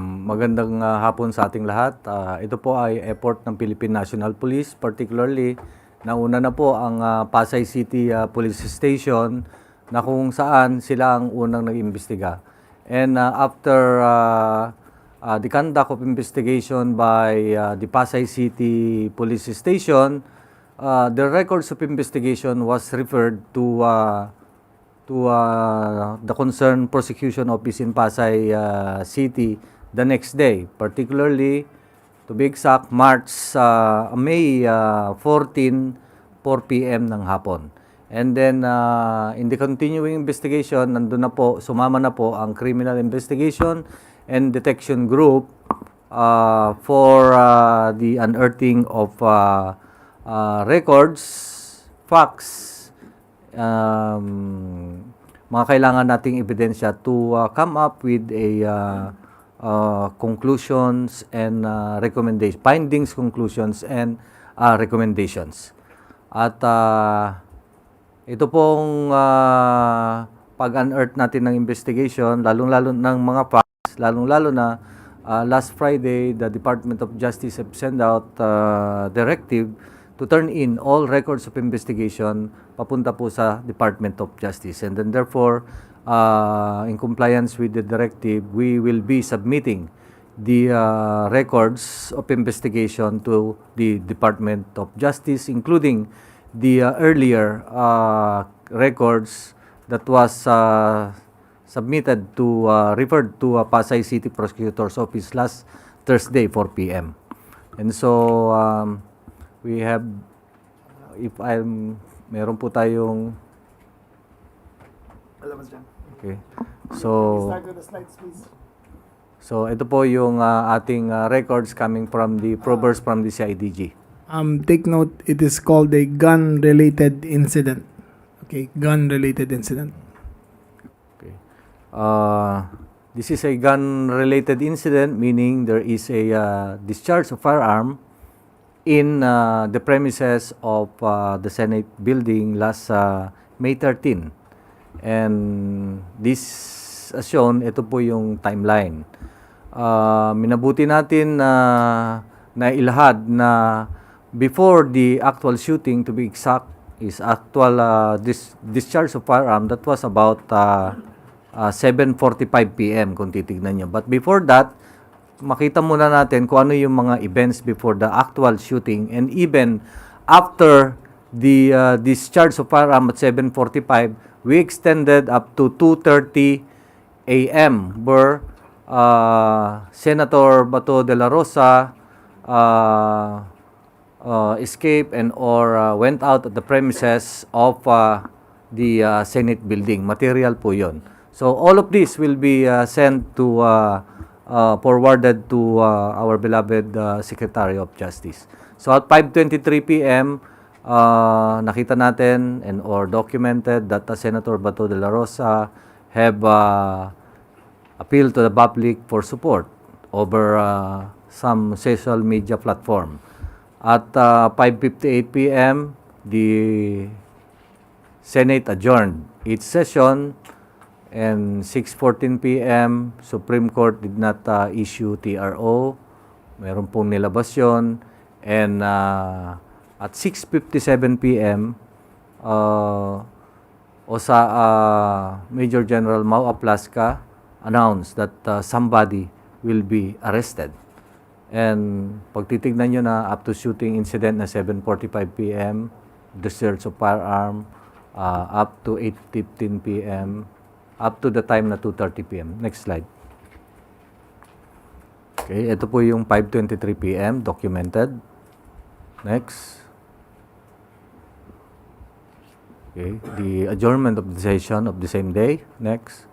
Magandang hapon sa ating lahat. Ito po ay effort ng Philippine National Police, particularly nauna na po ang Pasay City Police Station na kung saan sila ang unang nag-imbestiga. And after the conduct of investigation by the Pasay City Police Station, the records of investigation was referred to the concerned prosecution office in Pasay City the next day, particularly to be exact, May 14, 4 p.m. ng hapon. And then in the continuing investigation, nandun na po, sumama na po ang criminal investigation and detection group for the unearthing of records, facts, mga kailangan nating ebidensya to come up with a conclusions and recommendations, findings, conclusions, and recommendations. At ito pong pag-unearth natin ng investigation, lalong-lalo ng mga facts, lalong-lalo na last Friday, the Department of Justice have sent out directive to turn in all records of investigation papunta po sa Department of Justice. And then therefore, in compliance with the directive, we will be submitting the records of investigation to the Department of Justice, including the earlier records that was submitted to, referred to Pasay City Prosecutor's Office last Thursday, 4 p.m. And so, we have, meron po tayong, okay. Start with the slides, please. So, ito po yung ating records coming from the probers from the CIDG. Take note, it is called a gun-related incident. Okay, gun-related incident. Okay. This is a gun-related incident, meaning there is a discharge of firearm in the premises of the Senate building last May 13. And this, as shown, ito po yung timeline. Minabuti natin na ilahad na before the actual shooting, to be exact, is actual discharge of firearm, that was about 7:45 p.m. kung titignan nyo. But before that, makita muna natin kung ano yung mga events before the actual shooting, and even after the discharge of firearm at 7:45, we extended up to 2:30 a.m. where Senator Bato de la Rosa escaped and or went out at the premises of the Senate building. Material po yun. So all of this will be sent to forwarded to our beloved Secretary of Justice. So at 5:23 p.m., nakita natin and or documented that Senator Bato de la Rosa have appealed to the public for support over some social media platform. At 5:58 p.m., the Senate adjourned its session. And 6:14 p.m., Supreme Court did not issue TRO. Meron pong nilabas yun. And at 6:57 p.m., OSAA Major General Mau Aplasca announced that somebody will be arrested. And pag titignan nyo na up to shooting incident na 7:45 p.m., discharge of firearm, up to 8:15 p.m., up to the time na 2:30 p.m. Next slide. Okay, ito po yung 5:23 p.m. documented. Next. Okay, the adjournment of the session of the same day. Next.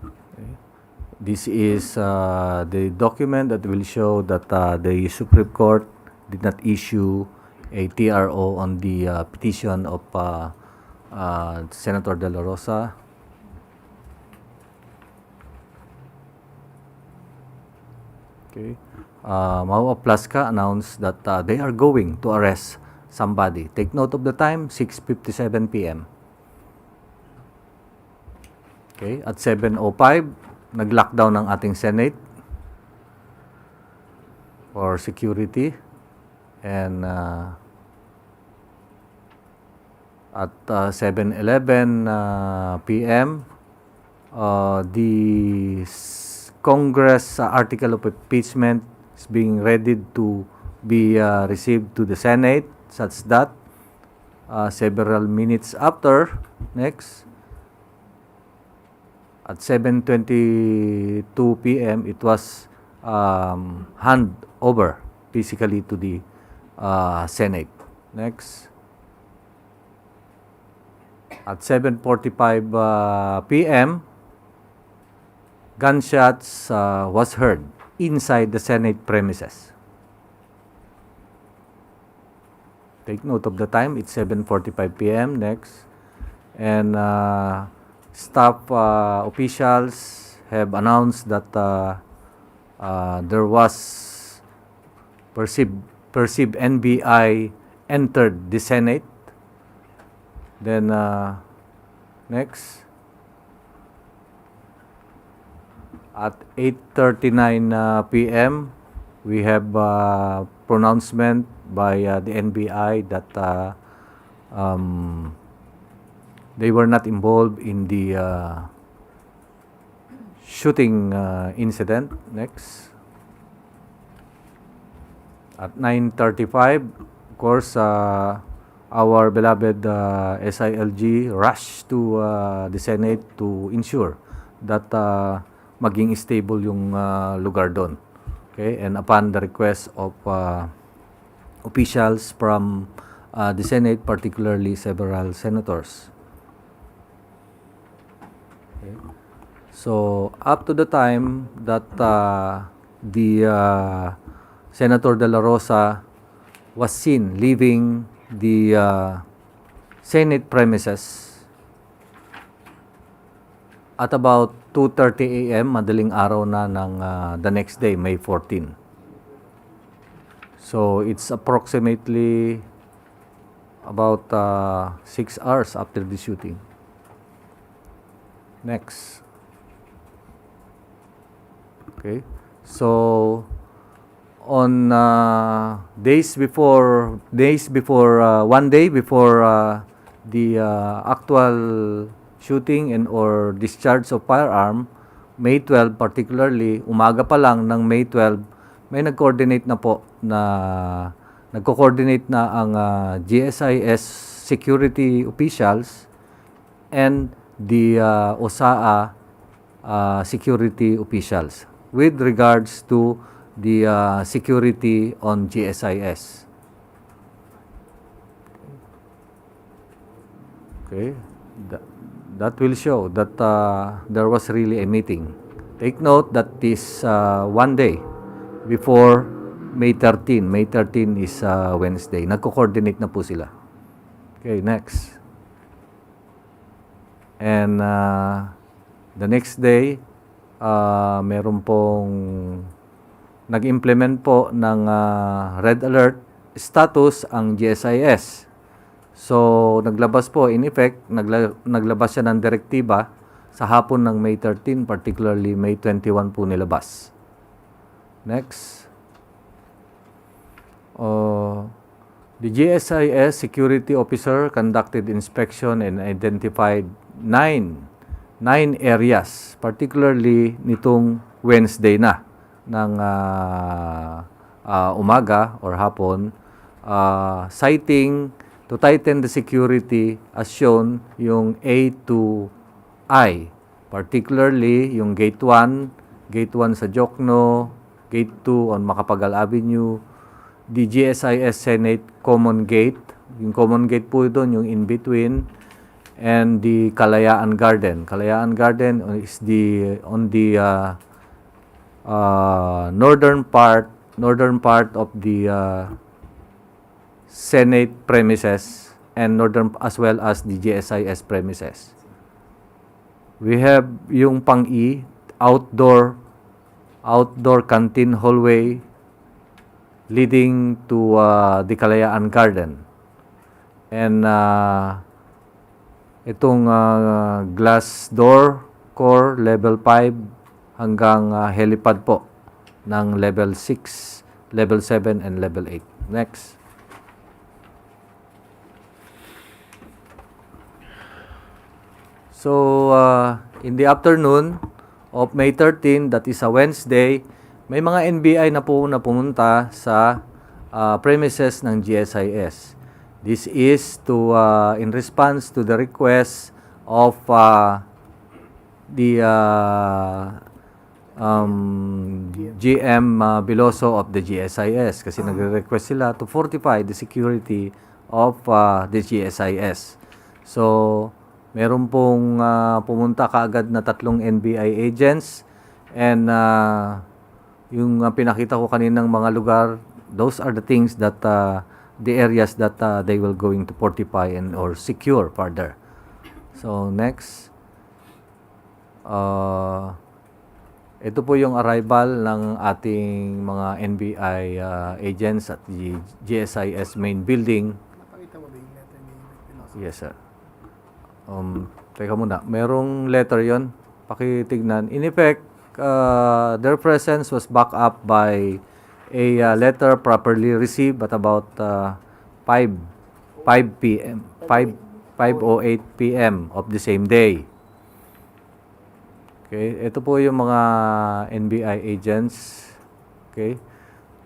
Okay. This is the document that will show that the Supreme Court did not issue a TRO on the petition of Senator De La Rosa. Okay. Mau Aplasca announced that they are going to arrest somebody. Take note of the time, 6:57 p.m. Okay, at 7:05, nag-lockdown ang ating Senate for security. And at 7:11 p.m., the Congress article of impeachment is being ready to be received to the Senate, such that several minutes after, next, at 7:22 p.m., it was hand over physically to the Senate. Next. At 7:45 p.m., gunshots was heard inside the Senate premises. Take note of the time. It's 7:45 p.m. Next. And staff officials have announced that there was perceived NBI entered the Senate. Then next, at 8:39 p.m., we have pronouncement by the NBI that they were not involved in the shooting incident. Next. At 9:35, of course, our beloved SILG rushed to the Senate to ensure that maging stable yung lugar doon. Okay, and upon the request of officials from the Senate, particularly several senators. Okay. So, up to the time that the Senator De La Rosa was seen leaving the Senate premises at about 2:30 a.m., madaling araw na ng the next day, May 14. So, it's approximately about 6 hours after the shooting. Next. Okay. So, on days before, one day before the actual shooting and or discharge of firearm, May 12 particularly, umaga pa lang ng May 12, may nag-coordinate na po nagko-coordinate na ang GSIS security officials and the OSAA security officials with regards to the security on GSIS. Okay, that will show that there was really a meeting. Take note that this one day before May 13. May 13 is Wednesday. Nagko-coordinate na po sila. Okay, next. And the next day, meron pong nag-implement po ng red alert status ang GSIS. So, naglabas po, in effect, naglabas siya ng direktiba sa hapon ng May 13, particularly May 21 po nilabas. Next. The GSIS security officer conducted inspection and identified nine areas, particularly nitong Wednesday na ng umaga or hapon, citing to tighten the security as shown yung A to I, particularly yung Gate 1 sa Jokno, Gate 2 on Macapagal Avenue, the GSIS Senate Common Gate, yung Common Gate po doon, yung in between, and the Kalayaan Garden. Kalayaan Garden is on the northern part of the Senate premises and northern as well as the GSIS premises. We have yung pang-E, outdoor canteen hallway leading to the Kalayaan Garden. And itong glass door core level 5 hanggang helipad po ng level 6, level 7, and level 8. Next. So, in the afternoon of May 13, that is a Wednesday, may mga NBI na po na pumunta sa premises ng GSIS. This is to in response to the request of the GM Biloso of the GSIS kasi nagre-request sila to fortify the security of the GSIS. So, meron pong pumunta kaagad na 3 NBI agents and yung pinakita ko kaninang mga lugar, those are the things that the areas that they will going to fortify and or secure further. So next, ito po yung arrival ng ating mga NBI agents at the GSIS main building. Yes, sir. Teka muna, merong letter yon, pakitignan. In effect, their presence was backed up by a letter properly received at about 5 p.m. 5:08 p.m. of the same day. Okay, ito po yung mga NBI agents. Okay,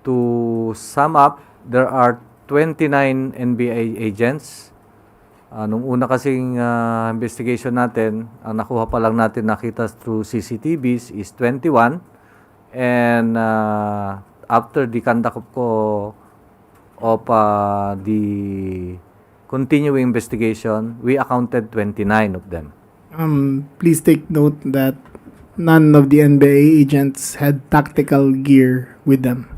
to sum up, there are 29 NBI agents. Nung una kasing investigation natin, ang nakuha pa lang natin nakita through CCTVs is 21. And after the conduct of the continuing investigation, we accounted 29 of them. Please take note that none of the NBI agents had tactical gear with them.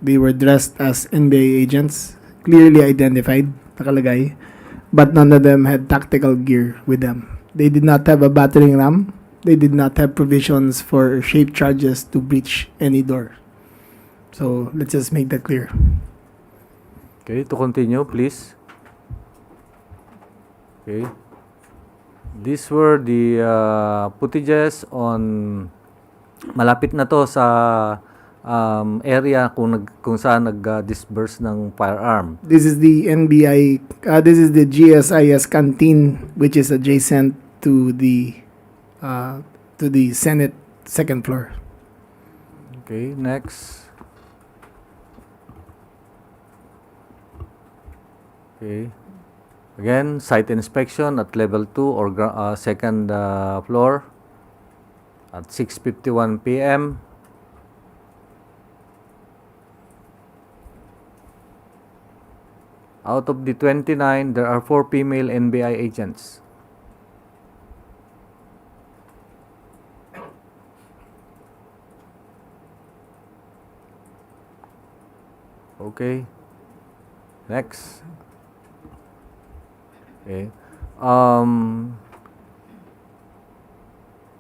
They were dressed as NBI agents, clearly identified, nakalagay. But none of them had tactical gear with them. They did not have a battering ram. They did not have provisions for shape charges to breach any door. So, let's just make that clear. Okay, to continue, please. Okay. These were the footages on malapit na to sa area kung saan nag-disburse ng firearm. This is the NBI, this is the GSIS canteen, which is adjacent to the Senate second floor. Okay, next. Okay. Again, site inspection at level 2 or second floor at 6:51 p.m. Out of the 29, there are 4 female NBI agents. Okay. Next. Okay.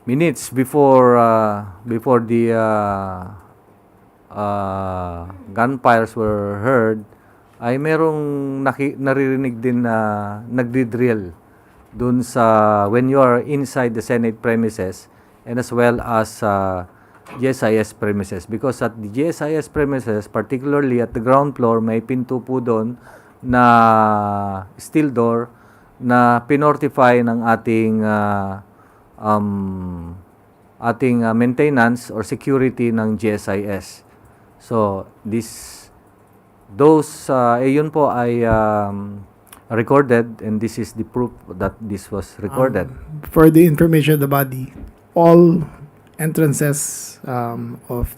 Minutes before the gunfires were heard, ay merong naririnig din na nagdi-drill dun sa when you are inside the Senate premises and as well as GSIS premises, because at the GSIS premises, particularly at the ground floor, may pinto po doon na steel door na pinortify ng ating maintenance or security ng GSIS. So yun po ay recorded, and this is the proof that this was recorded. For the information of the body, all entrances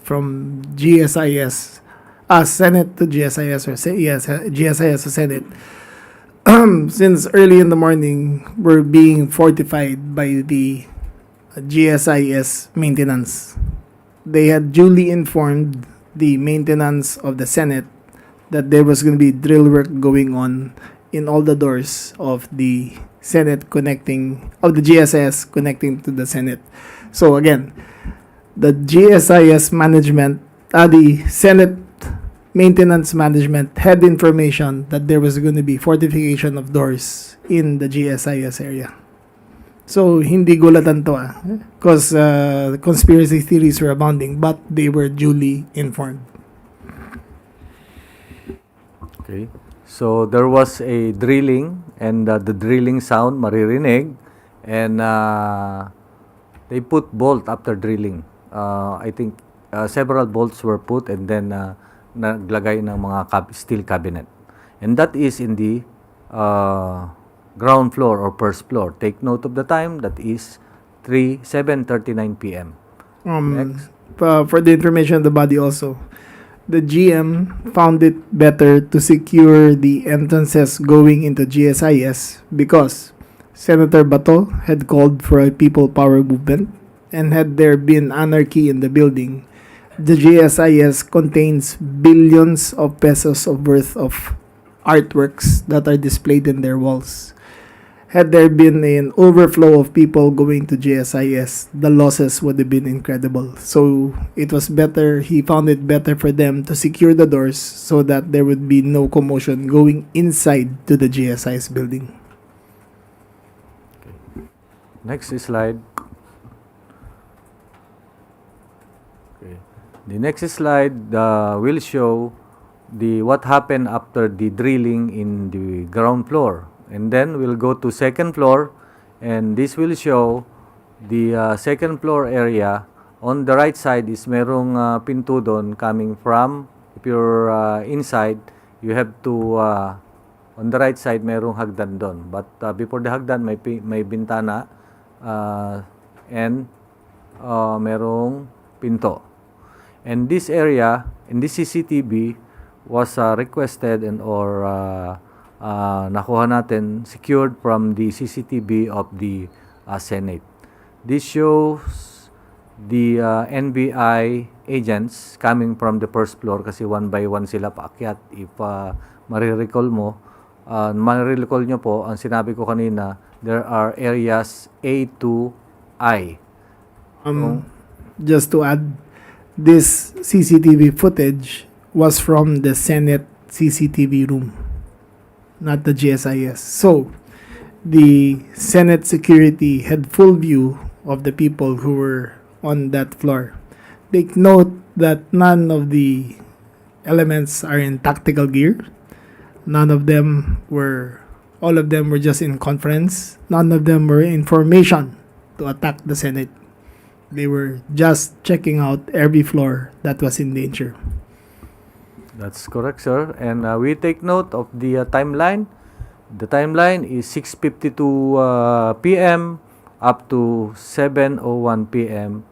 from GSIS, Senate to GSIS, or GSIS to Senate, since early in the morning, were being fortified by the GSIS maintenance. They had duly informed the maintenance of the Senate that there was going to be drill work going on in all the doors of the Senate of the GSIS connecting to the Senate. So again, the GSIS management, the Senate maintenance management had information that there was going to be fortification of doors in the GSIS area. So, hindi gulatan to because conspiracy theories were abounding, but they were duly informed. Okay. So there was a drilling and the drilling sound maririnig and they put bolt after drilling. I think several bolts were put and then naglagay ng mga steel cabinet. And that is in the ground floor or first floor. Take note of the time, that is 7:39 p.m. Next. For the information of the body also, the GM found it better to secure the entrances going into GSIS because Senator Bato had called for a people power movement, and had there been anarchy in the building, the GSIS contains billions of pesos of worth of artworks that are displayed in their walls. Had there been an overflow of people going to GSIS, the losses would have been incredible. So it was better, he found it better for them to secure the doors so that there would be no commotion going inside to the GSIS building. Next slide. Okay. The next slide will show what happened after the drilling in the ground floor. And then we'll go to second floor, and this will show the second floor area. On the right side is merong pinto doon coming from, if you're inside, you have to, on the right side merong hagdan doon. But before the hagdan may bintana and merong pinto. And this area, in this CCTV, was requested and or nakuha natin, secured from the CCTV of the Senate. This shows the NBI agents coming from the first floor kasi one by one sila paakyat. If marirecall mo, marirecall nyo po, ang sinabi ko kanina, there are areas A to I. Just to add, this CCTV footage was from the Senate CCTV room, not the GSIS. So, the Senate security had full view of the people who were on that floor. Take note that none of the elements are in tactical gear. All of them were just in conference. None of them were in formation to attack the Senate. They were just checking out every floor that was in danger. That's correct, sir. And we take note of the timeline. The timeline is 6:52 p.m. up to 7:01 p.m.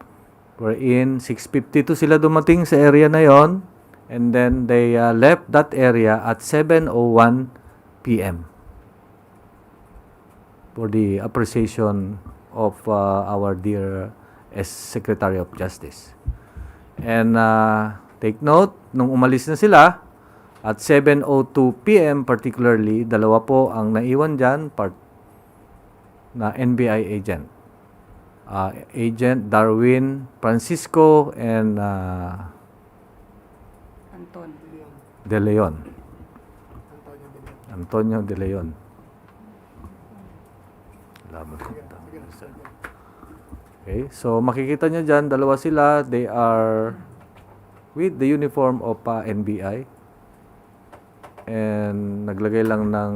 Wherein 6:52 sila dumating sa area na yon, and then they left that area at 7:01 p.m. for the appreciation of our dear Secretary of Justice. And take note, nung umalis na sila, at 7:02 p.m. particularly, dalawa po ang naiwan dyan, na NBI agent. Agent Darwin Francisco and De Leon. Antonio De Leon. Okay, so makikita nyo dyan, dalawa sila. They are with the uniform of NBI. And naglagay lang ng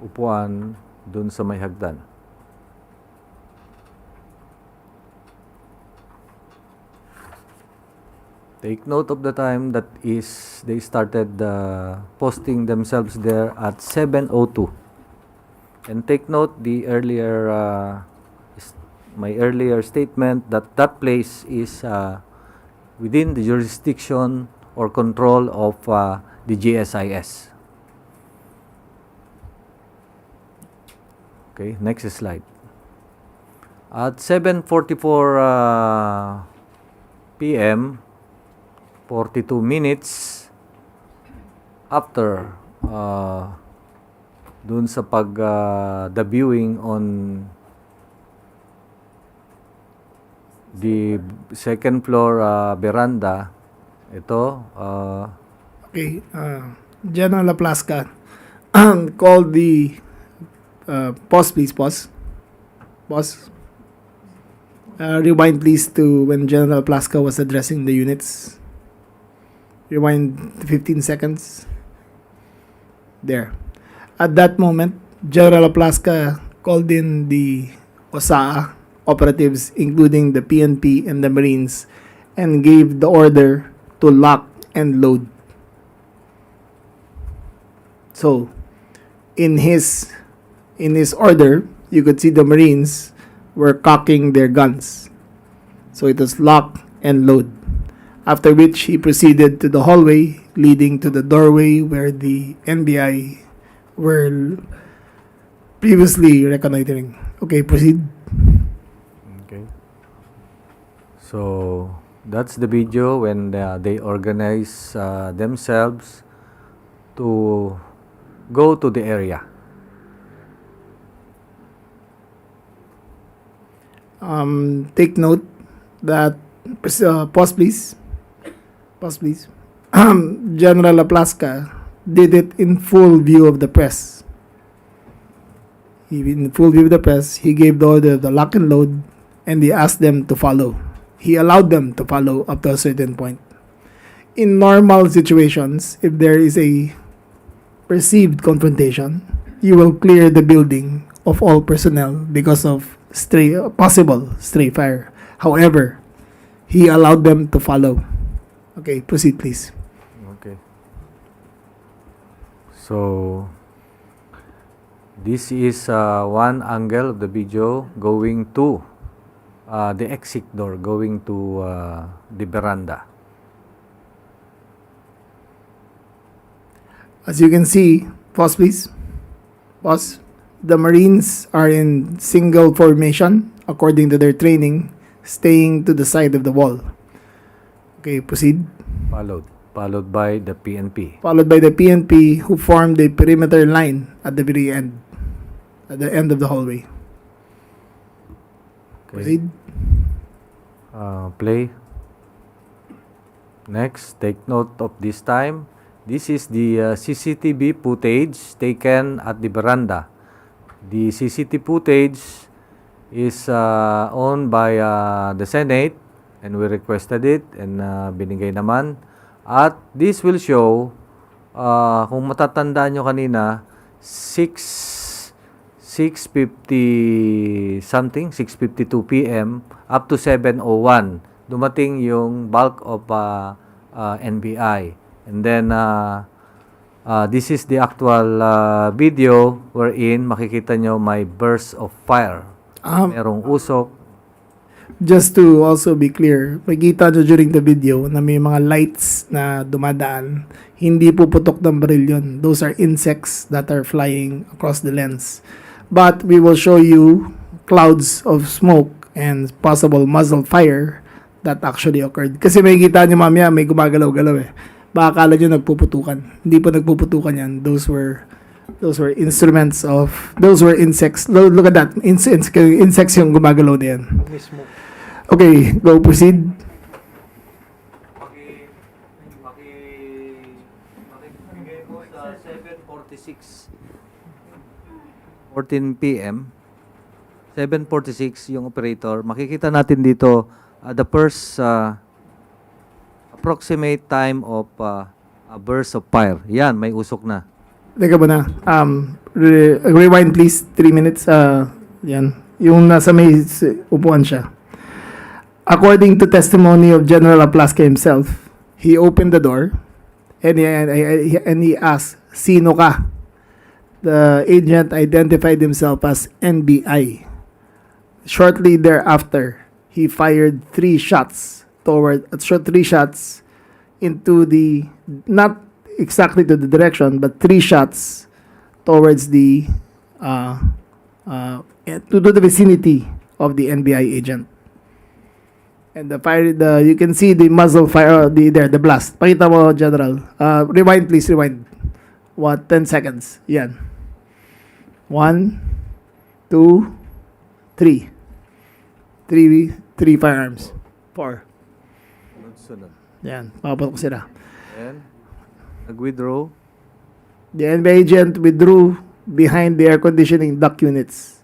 upuan dun sa may hagdan. Take note of the time, that is they started posting themselves there at 7:02. And take note the earlier my earlier statement that that place is within the jurisdiction or control of the GSIS. Okay, next slide. At 7:44 p.m., 42 minutes after dun sa debuting on the second floor veranda, ito Okay, General Laplasca called the Pause, please. Pause. Pause. Rewind, please, to when General Plaska was addressing the units. Rewind to 15 seconds. There. At that moment, General Plaska called in the OSAA operatives, including the PNP and the Marines, and gave the order to lock and load. So, in his order, you could see the Marines were cocking their guns. So it was lock and load. After which he proceeded to the hallway leading to the doorway where the NBI were previously reconnoitering. Okay, proceed. Okay. So that's the video when they organize themselves to go to the area. Take note that pause please. Pause please. General Aplaska did it in full view of the press. In full view of the press, he gave the order of the lock and load, and he asked them to follow. He allowed them to follow up to a certain point. In normal situations, if there is a perceived confrontation, you will clear the building of all personnel because of possible stray fire. However, he allowed them to follow. Okay, proceed please. Okay. So this is one angle of the video going to the exit door, going to the veranda. As you can see, pause please. Pause. The Marines are in single formation according to their training, staying to the side of the wall. Okay, proceed. Followed by the PNP. Followed by the PNP, who formed a perimeter line at the very end, at the end of the hallway. Okay. Proceed. Play. Next, take note of this time. This is the CCTV footage taken at the veranda. The CCTV footage is owned by the Senate, and we requested it, and binigay naman. At this will show, kung matatandaan nyo kanina, 6:50 something, 6:52 p.m. up to 7:01, dumating yung bulk of NBI. And then, this is the actual video wherein makikita nyo may burst of fire. Merong usok. Just to also be clear, makikita nyo during the video na may mga lights na dumadaan. Hindi puputok ng baril yun. Those are insects that are flying across the lens. But we will show you clouds of smoke and possible muzzle fire that actually occurred. Kasi makikita nyo mamaya may gumagalaw-galaw eh. Baka akala nyo nagpuputukan. Hindi po nagpuputukan yan. Those were instruments of, those were insects. Look at that. Insects yung gumagalaw na yan. Okay, go proceed. Makibigay mo sa 7:46. 14 p.m. 7:46 yung operator. Makikita natin dito the first approximate time of a burst of fire. Yan, may usok na. Teka ba na? Rewind please, 3 minutes. Yan. Yung nasa may upuan siya. According to testimony of General Aplaska himself, he opened the door and he asked, "Sino ka?" The agent identified himself as NBI. Shortly thereafter, he fired 3 shots into the, not exactly to the direction, but 3 shots towards the to the vicinity of the NBI agent. And the fire, you can see the muzzle fire, the blast. Pakita mo, General. Rewind, please, rewind. 10 seconds. Yan. 1, 2, 3. 3 firearms. 4. Sunod. Yan. Papatok ko sila. And nag-withdraw. The NBI agent withdrew behind the air conditioning duct units.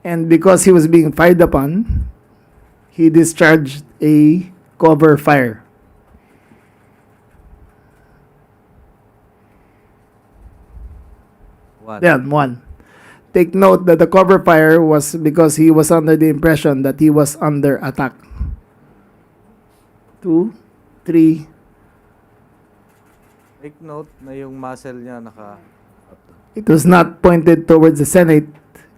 And because he was being fired upon, he discharged a cover fire. One. Then, one. Take note that the cover fire was because he was under the impression that he was under attack. 2, 3. Take note na yung muzzle niya naka... It was not pointed towards the Senate.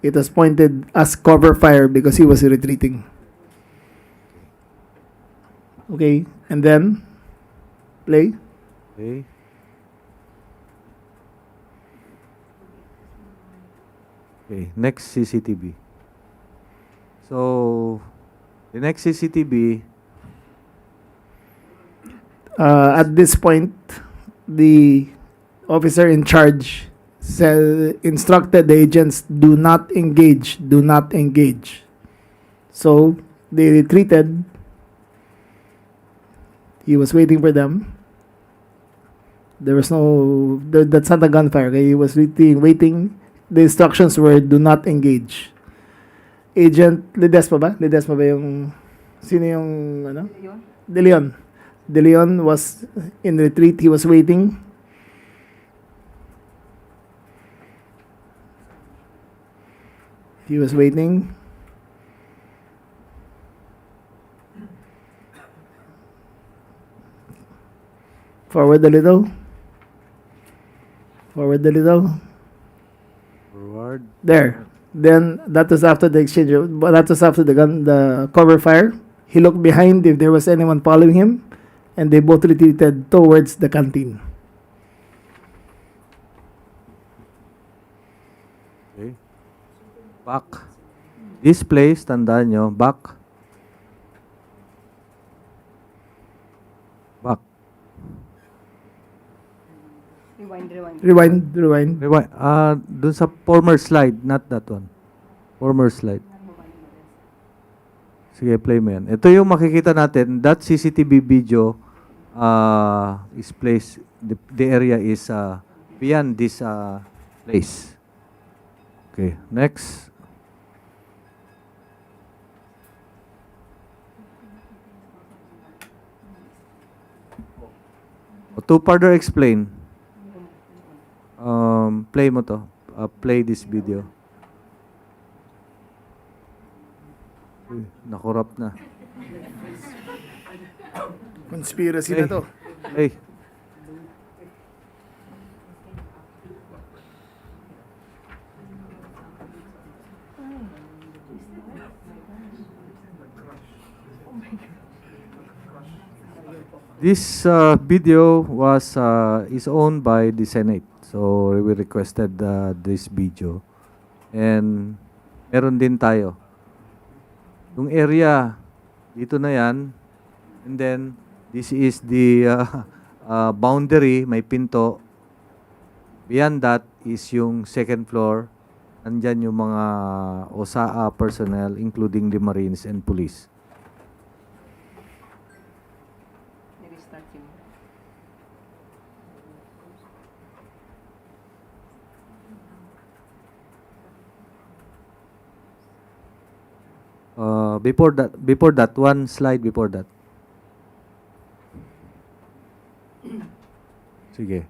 It was pointed as cover fire because he was retreating. Okay, and then play. Okay. Okay, next CCTV. So, the next CCTV, At this point, the officer in charge instructed the agents, do not engage, do not engage. So they retreated. He was waiting for them. There was that's not a gunfire. Okay? He was waiting. The instructions were, do not engage. Agent Ledesma ba? Ledesma ba yung, sino yung, ano? De Leon. De Leon was in retreat. He was waiting. He was waiting. Forward a little. Forward a little. forward. There. Then that was after the exchange. That was after the cover fire. He looked behind if there was anyone following him, and they both retreated towards the canteen. Okay. Back. This place, tandaan nyo, back. Back. Rewind. Rewind. Dun sa former slide, not that one. Former slide. Sige, play mo yan. Ito yung makikita natin, that CCTV video is placed, the area is beyond this place. Okay, next. To further explain, play mo to. Play this video. Uy, nakorap na. Conspiracy Hey. na to. Hey. This video is owned by the Senate. So we requested this video. And meron din tayo. Yung area, dito na yan. And then, this is the boundary, may pinto. Beyond that is yung second floor. Nandyan yung mga OSAA personnel, including the Marines and Police. Before that, one slide before that. Sige.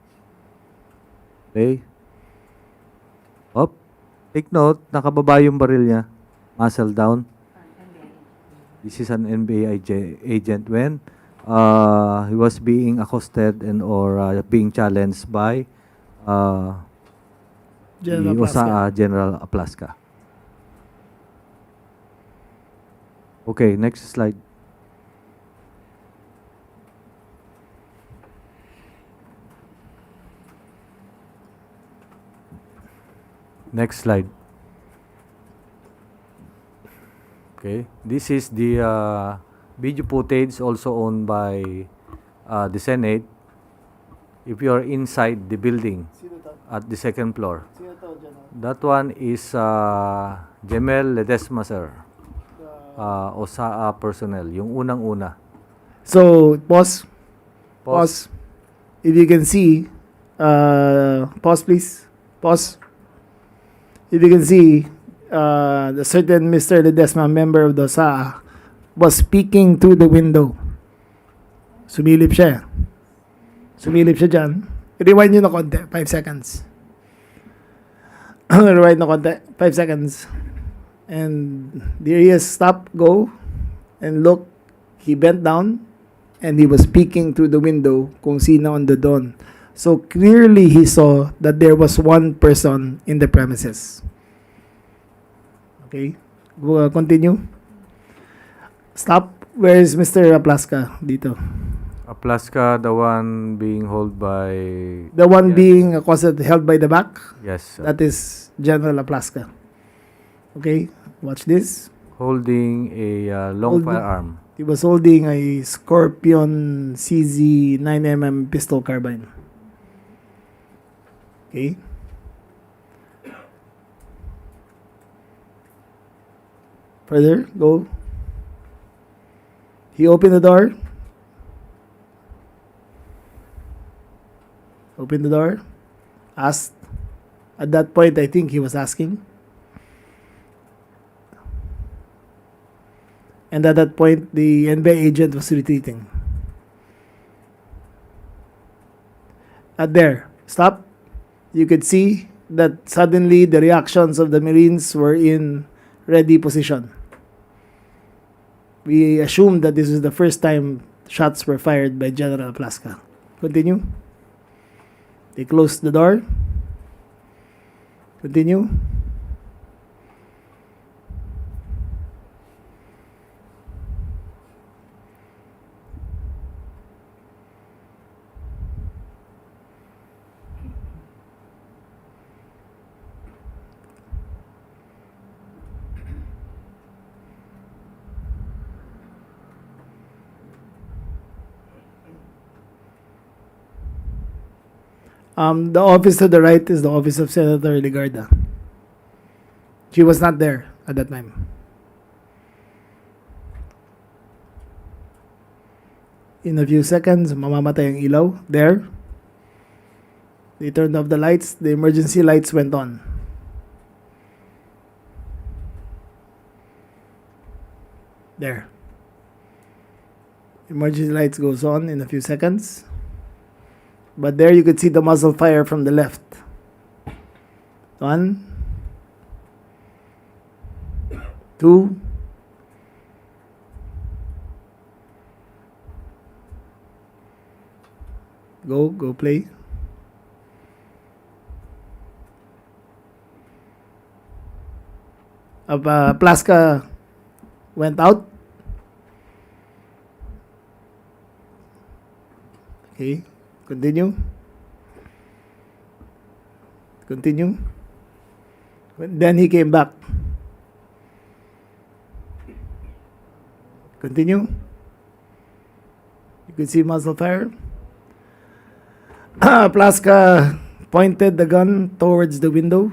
Okay. Up. Take note, nakababa yung baril niya. Muzzle down. This is an NBI agent when he was being accosted and or being challenged by the OSAA General Aplaska. Okay, next slide. Next slide. Okay, this is the video footage also owned by the Senate. If you are inside the building at the second floor, that one is Jemel Ledesma, sir. OSAA personnel, yung unang-una. So, pause. If you can see, pause please. Pause. if you can see, the certain Mr. Ledesma, member of the OSAA, was peeking through the window. Sumilip siya. Sumilip siya dyan. Rewind nyo na konti. 5 seconds. Rewind na konti. 5 seconds. And there he is. Stop. Go. And look. He bent down. And he was peeking through the window kung sino on the dawn. So clearly he saw that there was one person in the premises. Okay. Continue. Stop. Where is Mr. Aplaska dito? Aplaska, the one being held by... The one Yes. being accosted, held by the back? Yes, sir. That is General Aplaska. Okay, watch this. Holding a long Holding- firearm. He was holding a Scorpion CZ 9mm pistol carbine. Okay. Further, go. He opened the door. Opened the door. Asked. At that point, I think he was asking. And at that point, the NBI agent was retreating. At there, stop. You could see that suddenly the reactions of the Marines were in ready position. We assumed that this is the first time shots were fired by General Plaska. Continue. They closed the door. Continue. The office to the right is the office of Senator Ligarda. She was not there at that time. In a few seconds, mamamatay ang ilaw. There. They turned off the lights. The emergency lights went on. There. Emergency lights goes on in a few seconds. But there you could see the muzzle fire from the left. 1, 2, go play. Plaska went out. Okay. Continue. Continue. Then he came back. Continue. You can see muzzle fire. Plaska pointed the gun towards the window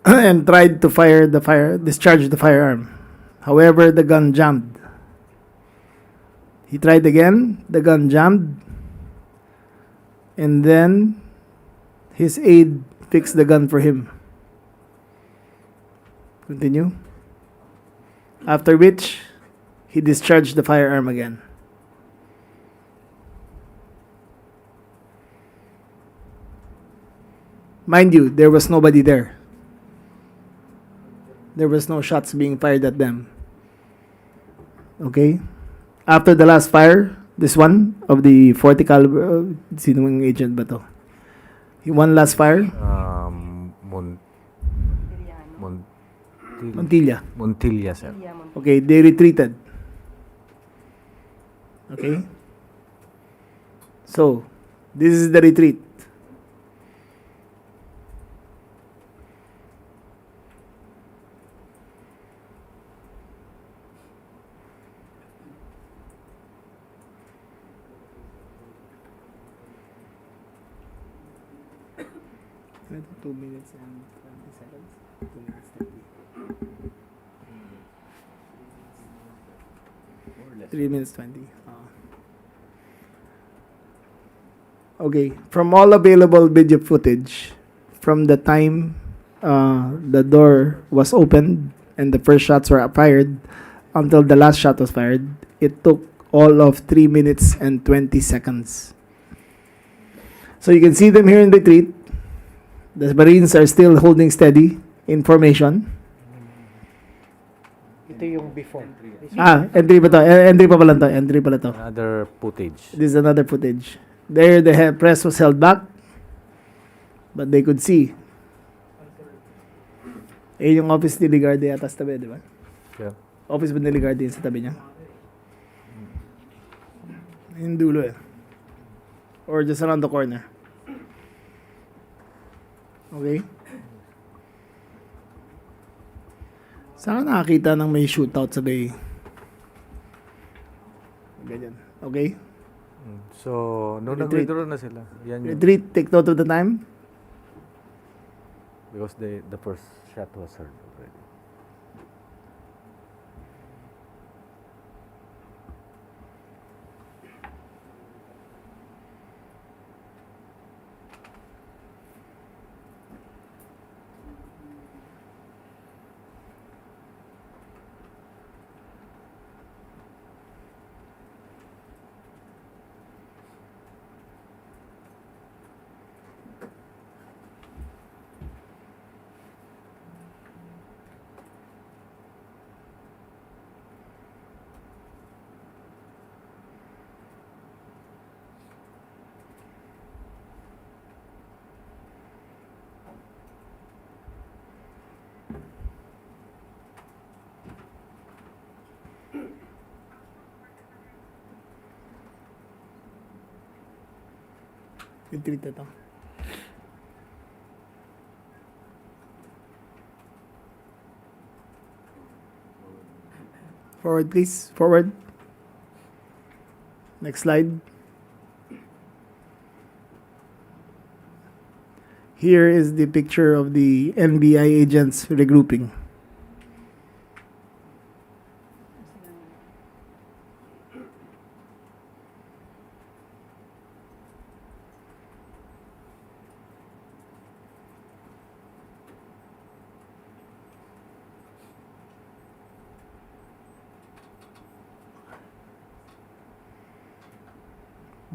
and tried to discharge the firearm. However, the gun jammed. He tried again. The gun jammed. And then his aide fixed the gun for him. Continue. After which, he discharged the firearm again. Mind you, there was nobody there. There was no shots being fired at them. Okay? After the last fire, this one of the 40 caliber, sinong agent ba to? One last fire? Montilla. Montilla, sir. Okay, they retreated. Okay? So, this is the retreat. Two minutes and 20 seconds. 2 minutes 30. 3 minutes 20. Okay. From all available video footage, from the time the door was opened and the first shots were fired until the last shot was fired, it took all of 3 minutes and 20 seconds. So you can see them here in retreat. The Marines are still holding steady in formation. Ito yung before. Entry pa to. Entry pa pala to. Entry pala to. Another footage. This is another footage. There, the press was held back, but they could see. Yung office ni Ligarde yata sa tabi, di ba? Yeah. Office ba ni Ligarde sa tabi niya? Yung dulo eh. Or just around the corner. Okay? Saan ka nakakita ng may shootout sa bay? Ganyan. Okay? So, nung Retreat. nag-withdraw na sila, yan yung, Retreat, take note of the time. because the first shot was heard already. Retreat na to. Forward, please. Forward. Next slide. Here is the picture of the NBI agents regrouping.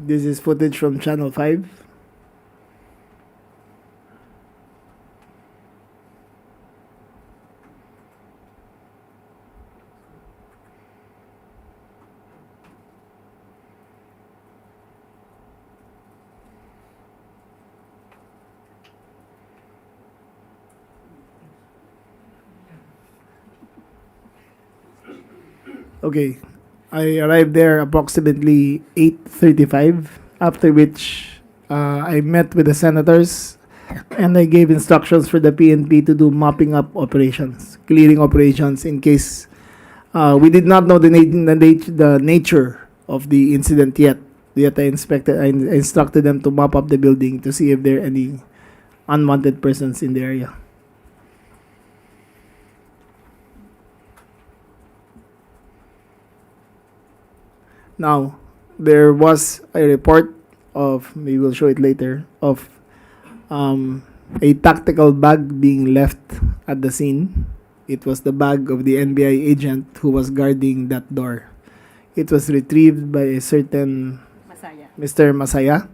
This is footage from Channel 5. Okay, I arrived there approximately 8:35, after which I met with the senators and I gave instructions for the PNP to do mopping up operations, clearing operations in case we did not know the nature of the incident yet. Yet I instructed them to mop up the building to see if there are any unwanted persons in the area. Now, there was a report of, we will show it later, of a tactical bag being left at the scene. It was the bag of the NBI agent who was guarding that door. It was retrieved by a certain Mr. Masaya,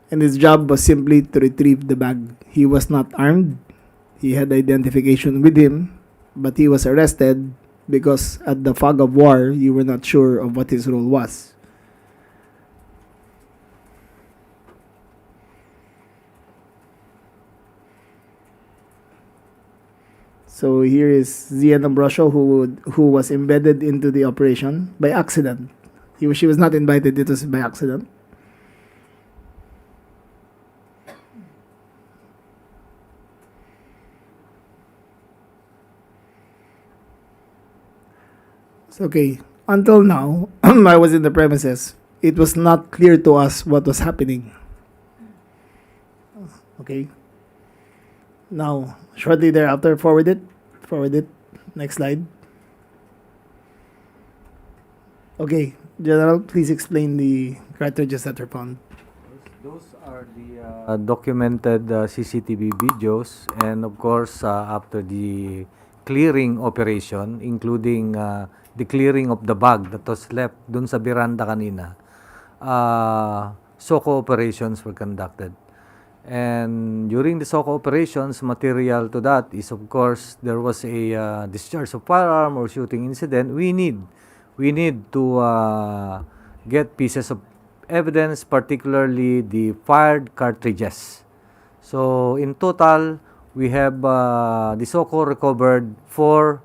and his job was simply to retrieve the bag. He was not armed. He had identification with him, but he was arrested because at the fog of war, you were not sure of what his role was. So here is Zian Ambrosio, who was embedded into the operation by accident. She was not invited, it was by accident. Okay, until now, I was in the premises. It was not clear to us what was happening. Okay. Now, shortly thereafter, forward it. Next slide. Okay, General, please explain the cartridges that were found. Those are the documented CCTV videos, and of course, after the clearing operation, including the clearing of the bag that was left dun sa veranda kanina, SOCO operations were conducted. And during the SOCO operations, material to that is, of course, there was a discharge of firearm or shooting incident. We need to get pieces of evidence, particularly the fired cartridges. So in total, we have the SOCO recovered 4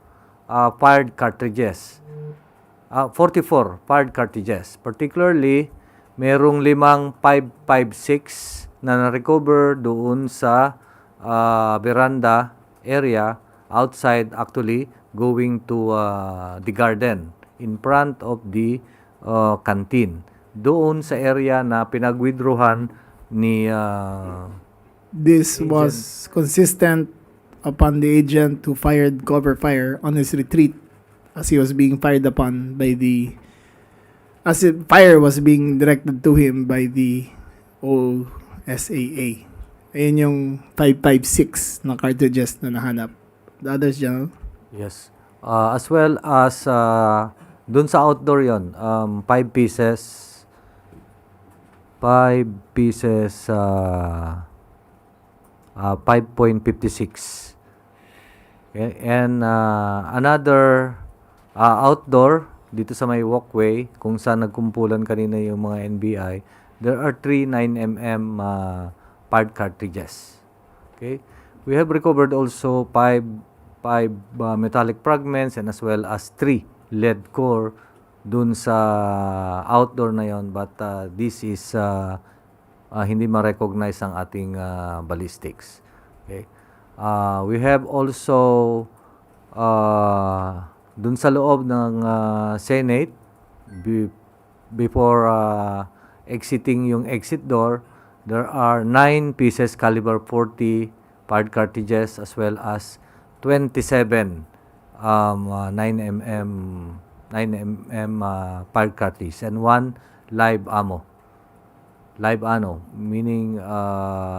fired cartridges. 44 fired cartridges. Particularly, merong 5 5.56 na na-recover doon sa veranda area outside, actually going to the garden in front of the canteen. Doon sa area na pinag-withdrawhan ni This agent. was consistent upon the agent who fired cover fire on his retreat as he was being fired upon by the fire was being directed to him by the OSAA. Ayun yung 5.56 na cartridges na nahanap. The others, General? Yes. As well as dun sa outdoor yon, 5 pieces 5.56. Okay? And another outdoor, dito sa may walkway, kung saan nagkumpulan kanina yung mga NBI, there are 3 9mm fired cartridges. Okay? We have recovered also 5 metallic fragments and as well as 3 lead core dun sa outdoor na yon, but this is hindi ma-recognize ang ating ballistics. Okay? We have also dun sa loob ng Senate before exiting yung exit door, there are 9 pieces caliber 40 fired cartridges as well as 27 9mm fired cartridge and 1 live ammo. Live ammo, meaning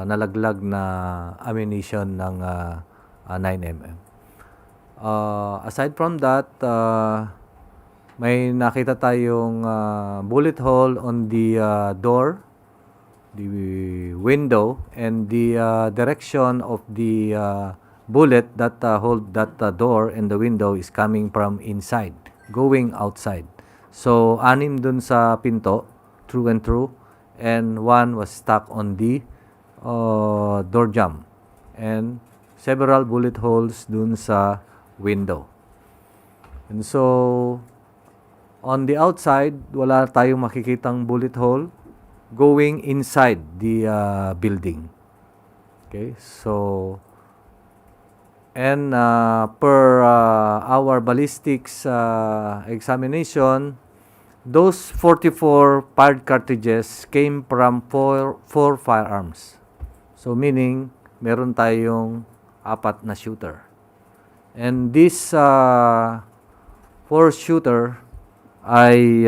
nalaglag na ammunition ng 9mm. Aside from that, may nakita tayong bullet hole on the door, the window, and the direction of the bullet that hold that door and the window is coming from inside, going outside. So, 6 dun sa pinto, through and through, and 1 was stuck on the door jamb, and several bullet holes dun sa window. And so, on the outside, wala tayong makikitang bullet hole going inside the building. Okay, so, and per our ballistics examination, those 44 fired cartridges came from 4 firearms. So, meaning, meron tayong 4 na shooter. And this 4 shooter ay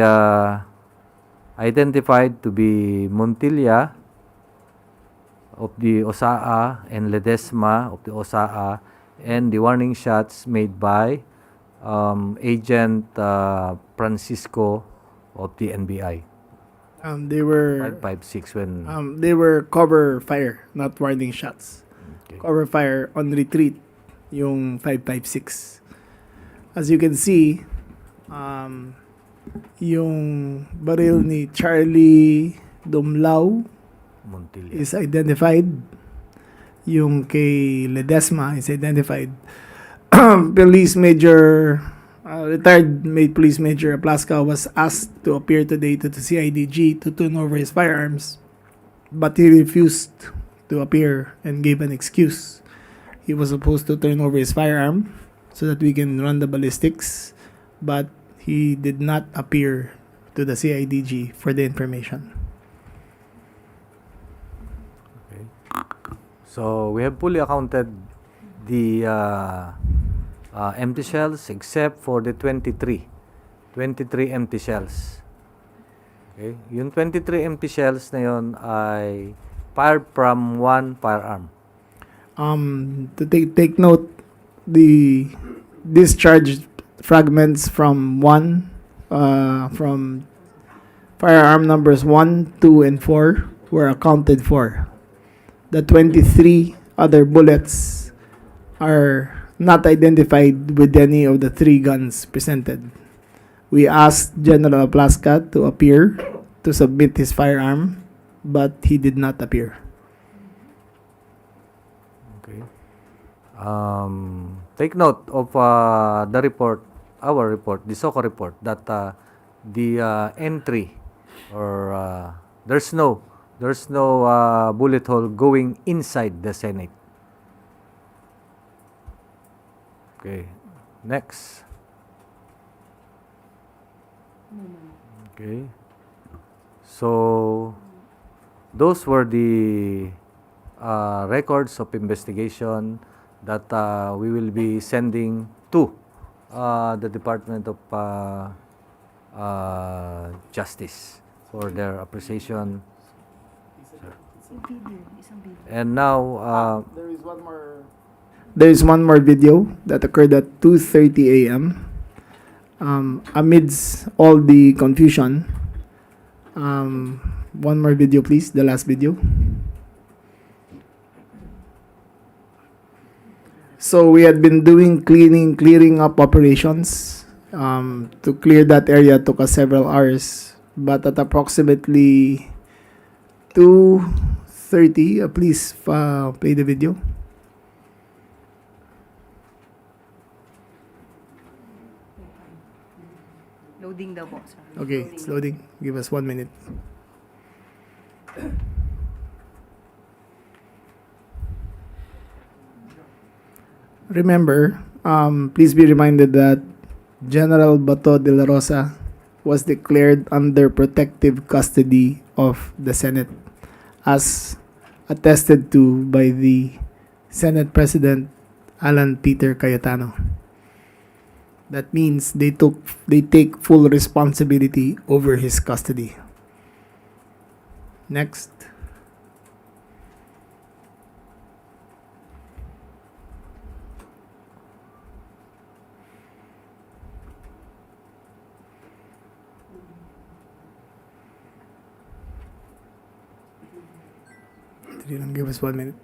identified to be Montilla of the OSAA and Ledesma of the OSAA, and the warning shots made by Agent Francisco of the NBI. They were 5.56 when they were cover fire, not warning shots. okay. Cover fire on retreat, yung 5.56. As you can see, yung baril ni Charlie Dumlao Montilla. is identified. Yung kay Ledesma is identified. Police Major, retired Police Major Plaska was asked to appear today to the CIDG to turn over his firearms, but he refused to appear and gave an excuse. He was supposed to turn over his firearm so that we can run the ballistics, but he did not appear to the CIDG for the information. Okay. So we have fully accounted the empty shells except for the 23 empty shells. Okay? Yung 23 empty shells na yun ay fired from one firearm. To take note, the discharged fragments from from firearm numbers 1, 2, and 4 were accounted for. The 23 other bullets are not identified with any of the 3 guns presented. We asked General Plaska to appear to submit his firearm, but he did not appear. Okay. Take note of the report, our report, the SOCO report, that the entry or there's no bullet hole going inside the Senate. Okay. Next. Okay. So those were the records of investigation that we will be sending to the Department of Justice for their appreciation. And now, There is one more video that occurred at 2:30 a.m. Amidst all the confusion, one more video, please. The last video. So we had been doing clearing up operations. To clear that area took us several hours, but at approximately 2:30, please play the video. Loading daw po, sir. Okay, it's loading. Give us 1 minute. Remember, please be reminded that General Bato de la Rosa was declared under protective custody of the Senate, as attested to by the Senate President Alan Peter Cayetano. That means they take full responsibility over his custody. Next. Give us 1 minute.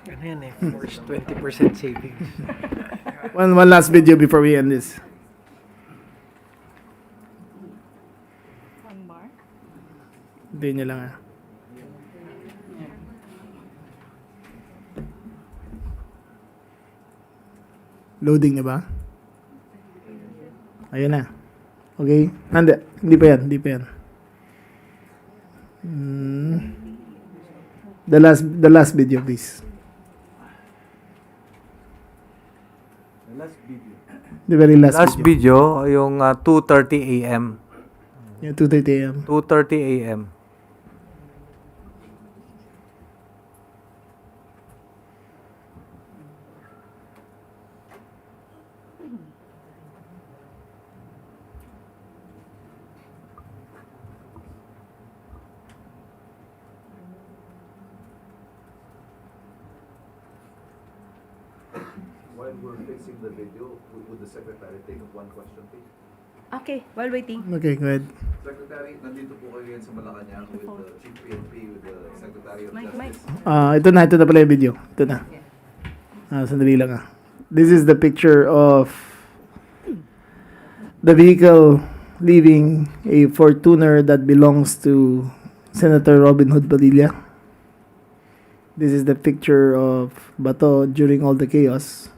Ano yan eh, forced 20% savings. One last video before we end this. One bar. Hindi niya lang Loading na ba? Ayan na. Okay? Hindi pa yan. The last video, please. The very last video, yung 2:30 a.m. Yeah, 2:30 a.m. 2:30 a.m. While we're fixing the video, would the Secretary take up one question, please? Okay, while waiting. Okay, go ahead. Secretary, nandito po kayo ngayon sa Malacañang with the Chief PNP, with the Secretary of Mike. Justice. Ito na pala yung video. Ito na. Sandali lang This is the picture of the vehicle leaving a Fortuner that belongs to Senator Robin Hood Padilla. This is the picture of Bato during all the chaos.